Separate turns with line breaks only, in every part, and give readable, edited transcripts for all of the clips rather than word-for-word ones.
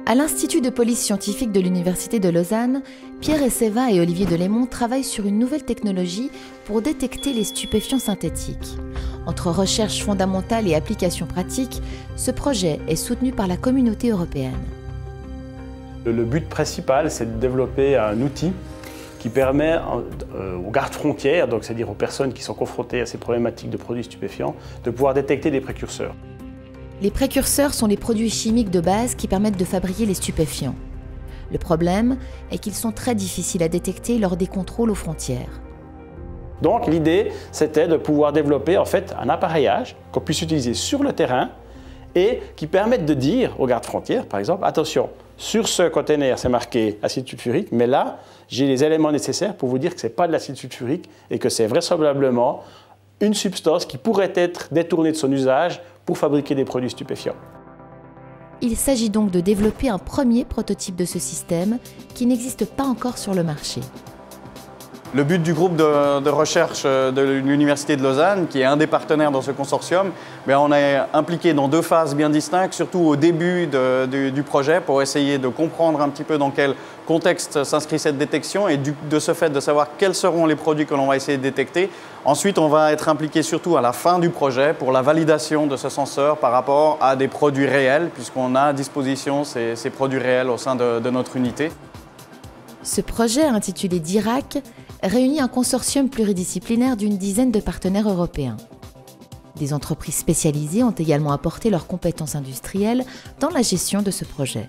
À l'Institut de police scientifique de l'Université de Lausanne, Pierre Esseva et Olivier Delémont travaillent sur une nouvelle technologie pour détecter les stupéfiants synthétiques. Entre recherche fondamentale et application pratique, ce projet est soutenu par la communauté européenne.
Le but principal, c'est de développer un outil qui permet aux gardes-frontières, donc c'est-à-dire aux personnes qui sont confrontées à ces problématiques de produits stupéfiants, de pouvoir détecter des précurseurs.
Les précurseurs sont les produits chimiques de base qui permettent de fabriquer les stupéfiants. Le problème est qu'ils sont très difficiles à détecter lors des contrôles aux frontières.
Donc l'idée, c'était de pouvoir développer en fait un appareillage qu'on puisse utiliser sur le terrain et qui permette de dire aux gardes-frontières, par exemple, attention, sur ce conteneur c'est marqué acide sulfurique, mais là, j'ai les éléments nécessaires pour vous dire que ce n'est pas de l'acide sulfurique et que c'est vraisemblablement une substance qui pourrait être détournée de son usage pour fabriquer des produits stupéfiants.
Il s'agit donc de développer un premier prototype de ce système qui n'existe pas encore sur le marché.
Le but du groupe de recherche de l'Université de Lausanne, qui est un des partenaires dans ce consortium, on est impliqué dans deux phases bien distinctes, surtout au début du projet, pour essayer de comprendre un petit peu dans quel contexte s'inscrit cette détection et de ce fait de savoir quels seront les produits que l'on va essayer de détecter. Ensuite, on va être impliqué surtout à la fin du projet pour la validation de ce senseur par rapport à des produits réels, puisqu'on a à disposition ces produits réels au sein de notre unité.
Ce projet, intitulé DIRAC, réunit un consortium pluridisciplinaire d'une dizaine de partenaires européens. Des entreprises spécialisées ont également apporté leurs compétences industrielles dans la gestion de ce projet.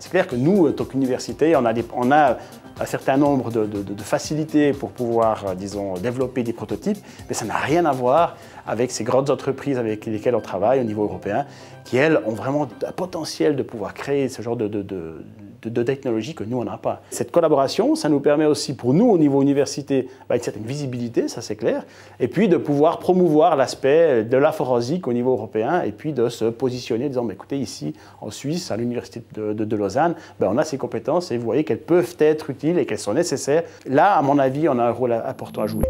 C'est clair que nous, en tant qu'université, on a un certain nombre de facilités pour pouvoir, disons, développer des prototypes, mais ça n'a rien à voir avec ces grandes entreprises avec lesquelles on travaille au niveau européen, qui, elles, ont vraiment un potentiel de pouvoir créer ce genre de technologie que nous, on n'a pas. Cette collaboration, ça nous permet aussi, pour nous, au niveau université, une certaine visibilité, ça c'est clair, et puis de pouvoir promouvoir l'aspect de la forensique au niveau européen, et puis de se positionner en disant, écoutez, ici, en Suisse, à l'Université de Lausanne, on a ces compétences, et vous voyez qu'elles peuvent être utiles et qu'elles sont nécessaires. Là, à mon avis, on a un rôle important à jouer.